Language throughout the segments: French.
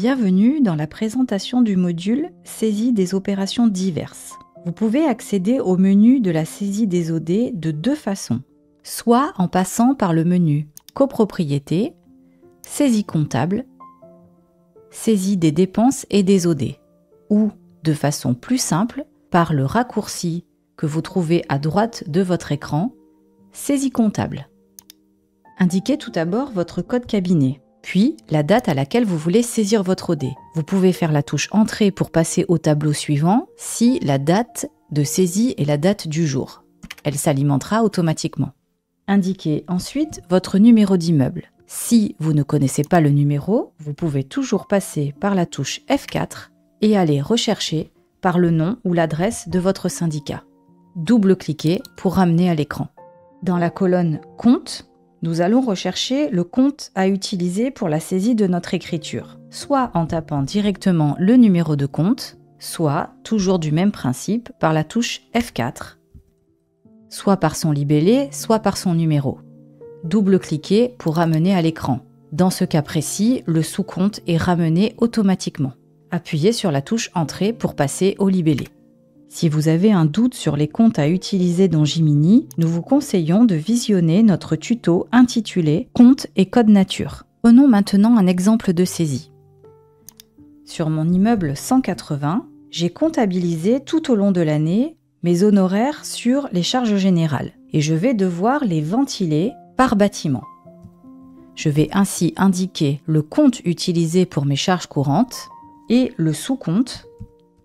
Bienvenue dans la présentation du module Saisie des opérations diverses. Vous pouvez accéder au menu de la saisie des OD de deux façons, soit en passant par le menu Copropriété, Saisie comptable, Saisie des dépenses et des OD, ou de façon plus simple par le raccourci que vous trouvez à droite de votre écran, Saisie comptable. Indiquez tout d'abord votre code cabinet, puis la date à laquelle vous voulez saisir votre OD. Vous pouvez faire la touche Entrée pour passer au tableau suivant si la date de saisie est la date du jour. Elle s'alimentera automatiquement. Indiquez ensuite votre numéro d'immeuble. Si vous ne connaissez pas le numéro, vous pouvez toujours passer par la touche F4 et aller rechercher par le nom ou l'adresse de votre syndicat. Double-cliquez pour ramener à l'écran. Dans la colonne Compte, nous allons rechercher le compte à utiliser pour la saisie de notre écriture, soit en tapant directement le numéro de compte, soit, toujours du même principe, par la touche F4, soit par son libellé, soit par son numéro. Double-cliquez pour ramener à l'écran. Dans ce cas précis, le sous-compte est ramené automatiquement. Appuyez sur la touche Entrée pour passer au libellé. Si vous avez un doute sur les comptes à utiliser dans Jiminy, nous vous conseillons de visionner notre tuto intitulé « Compte et code nature ». Prenons maintenant un exemple de saisie. Sur mon immeuble 180, j'ai comptabilisé tout au long de l'année mes honoraires sur les charges générales et je vais devoir les ventiler par bâtiment. Je vais ainsi indiquer le compte utilisé pour mes charges courantes et le sous-compte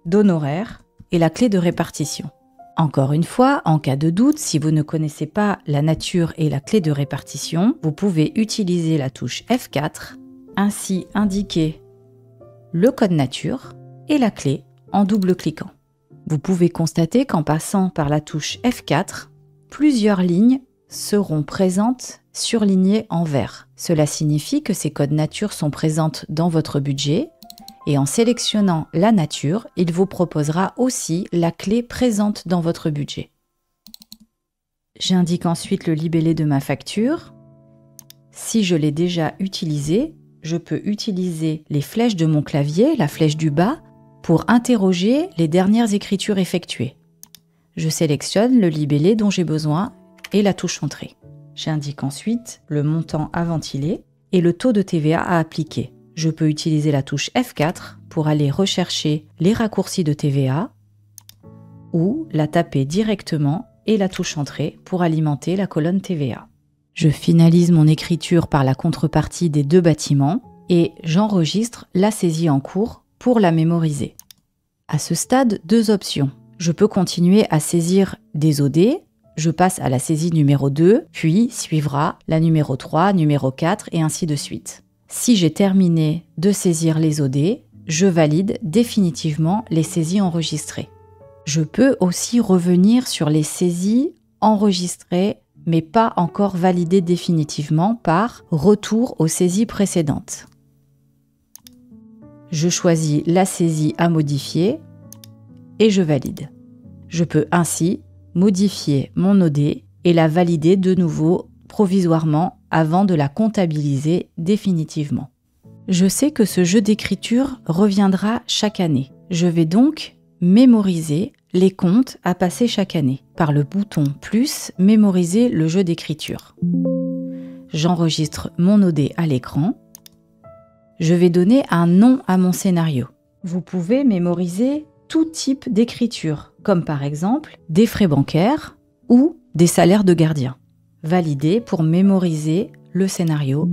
d'honoraires et la clé de répartition. Encore une fois, en cas de doute, si vous ne connaissez pas la nature et la clé de répartition, vous pouvez utiliser la touche F4, ainsi indiquer le code nature et la clé en double-cliquant. Vous pouvez constater qu'en passant par la touche F4, plusieurs lignes seront présentes surlignées en vert. Cela signifie que ces codes nature sont présentes dans votre budget. Et en sélectionnant la nature, il vous proposera aussi la clé présente dans votre budget. J'indique ensuite le libellé de ma facture. Si je l'ai déjà utilisé, je peux utiliser les flèches de mon clavier, la flèche du bas, pour interroger les dernières écritures effectuées. Je sélectionne le libellé dont j'ai besoin et la touche Entrée. J'indique ensuite le montant à ventiler et le taux de TVA à appliquer. Je peux utiliser la touche F4 pour aller rechercher les raccourcis de TVA ou la taper directement et la touche Entrée pour alimenter la colonne TVA. Je finalise mon écriture par la contrepartie des deux bâtiments et j'enregistre la saisie en cours pour la mémoriser. À ce stade, deux options. Je peux continuer à saisir des OD, je passe à la saisie numéro 2, puis suivra la numéro 3, numéro 4 et ainsi de suite. Si j'ai terminé de saisir les OD, je valide définitivement les saisies enregistrées. Je peux aussi revenir sur les saisies enregistrées mais pas encore validées définitivement par retour aux saisies précédentes. Je choisis la saisie à modifier et je valide. Je peux ainsi modifier mon OD et la valider de nouveau provisoirement avant de la comptabiliser définitivement. Je sais que ce jeu d'écriture reviendra chaque année. Je vais donc mémoriser les comptes à passer chaque année. Par le bouton plus, mémoriser le jeu d'écriture. J'enregistre mon OD à l'écran. Je vais donner un nom à mon scénario. Vous pouvez mémoriser tout type d'écriture, comme par exemple des frais bancaires ou des salaires de gardien. Valider pour mémoriser le scénario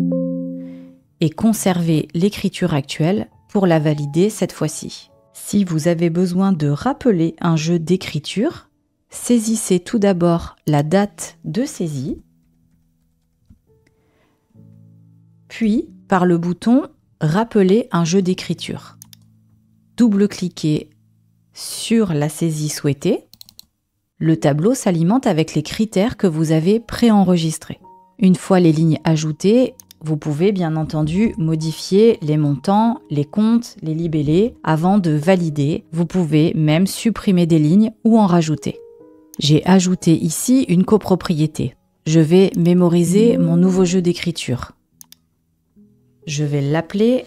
et conserver l'écriture actuelle pour la valider cette fois-ci. Si vous avez besoin de rappeler un jeu d'écriture, saisissez tout d'abord la date de saisie, puis par le bouton « Rappeler un jeu d'écriture ». Double-cliquez sur la saisie souhaitée. Le tableau s'alimente avec les critères que vous avez préenregistrés. Une fois les lignes ajoutées, vous pouvez bien entendu modifier les montants, les comptes, les libellés avant de valider. Vous pouvez même supprimer des lignes ou en rajouter. J'ai ajouté ici une copropriété. Je vais mémoriser mon nouveau jeu d'écriture. Je vais l'appeler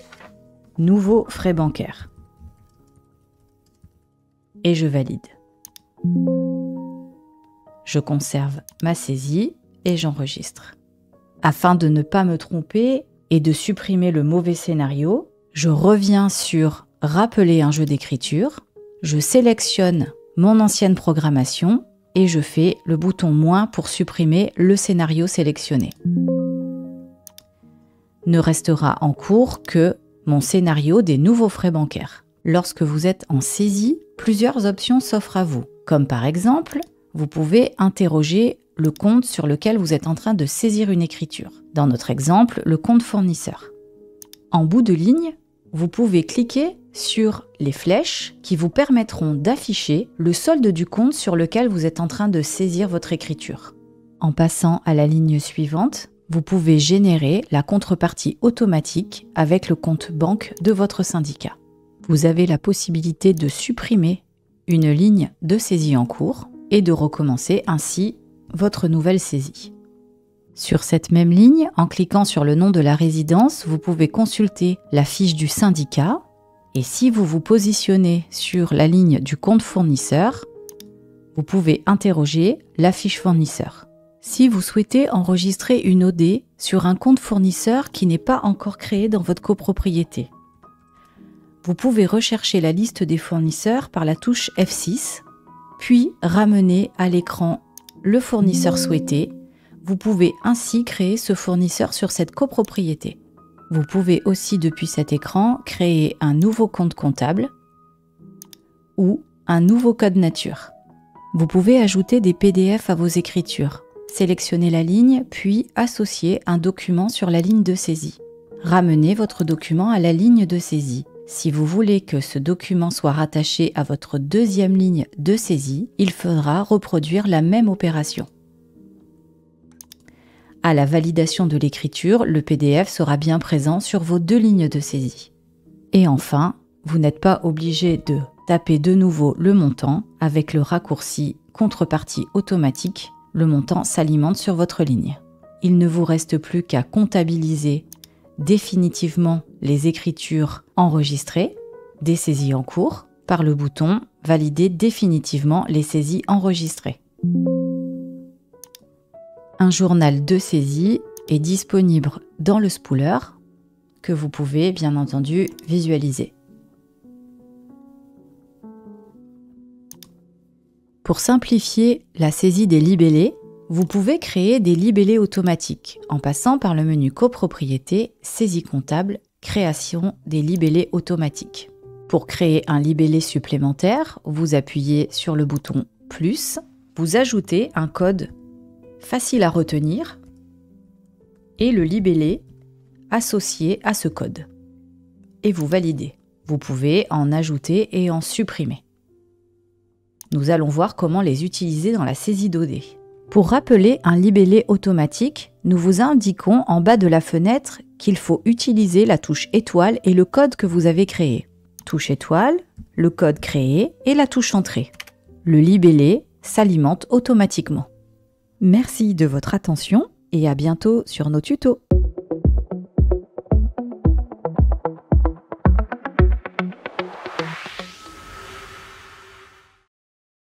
nouveaux frais bancaires. Et je valide. Je conserve ma saisie et j'enregistre. Afin de ne pas me tromper et de supprimer le mauvais scénario, je reviens sur « Rappeler un jeu d'écriture », je sélectionne mon ancienne programmation et je fais le bouton « Moins » pour supprimer le scénario sélectionné. Ne restera en cours que mon scénario des nouveaux frais bancaires. Lorsque vous êtes en saisie, plusieurs options s'offrent à vous, comme par exemple, vous pouvez interroger le compte sur lequel vous êtes en train de saisir une écriture. Dans notre exemple, le compte fournisseur. En bout de ligne, vous pouvez cliquer sur les flèches qui vous permettront d'afficher le solde du compte sur lequel vous êtes en train de saisir votre écriture. En passant à la ligne suivante, vous pouvez générer la contrepartie automatique avec le compte banque de votre syndicat. Vous avez la possibilité de supprimer une ligne de saisie en cours et de recommencer ainsi votre nouvelle saisie. Sur cette même ligne, en cliquant sur le nom de la résidence, vous pouvez consulter la fiche du syndicat et si vous vous positionnez sur la ligne du compte fournisseur, vous pouvez interroger la fiche fournisseur. Si vous souhaitez enregistrer une OD sur un compte fournisseur qui n'est pas encore créé dans votre copropriété, vous pouvez rechercher la liste des fournisseurs par la touche F6, puis ramener à l'écran le fournisseur souhaité. Vous pouvez ainsi créer ce fournisseur sur cette copropriété. Vous pouvez aussi depuis cet écran créer un nouveau compte comptable ou un nouveau code nature. Vous pouvez ajouter des PDF à vos écritures. Sélectionnez la ligne, puis associez un document sur la ligne de saisie. Ramenez votre document à la ligne de saisie. Si vous voulez que ce document soit rattaché à votre deuxième ligne de saisie, il faudra reproduire la même opération. À la validation de l'écriture, le PDF sera bien présent sur vos deux lignes de saisie. Et enfin, vous n'êtes pas obligé de taper de nouveau le montant avec le raccourci contrepartie automatique. Le montant s'alimente sur votre ligne. Il ne vous reste plus qu'à comptabiliser définitivement les écritures enregistrées, des saisies en cours, par le bouton « Valider définitivement les saisies enregistrées ». Un journal de saisie est disponible dans le spooler que vous pouvez bien entendu visualiser. Pour simplifier la saisie des libellés, vous pouvez créer des libellés automatiques en passant par le menu Copropriété, Saisie comptable, Création des libellés automatiques. Pour créer un libellé supplémentaire, vous appuyez sur le bouton « Plus », vous ajoutez un code facile à retenir et le libellé associé à ce code. Et vous validez. Vous pouvez en ajouter et en supprimer. Nous allons voir comment les utiliser dans la saisie d'OD. Pour rappeler un libellé automatique, nous vous indiquons en bas de la fenêtre qu'il faut utiliser la touche étoile et le code que vous avez créé. Touche étoile, le code créé et la touche entrée. Le libellé s'alimente automatiquement. Merci de votre attention et à bientôt sur nos tutos.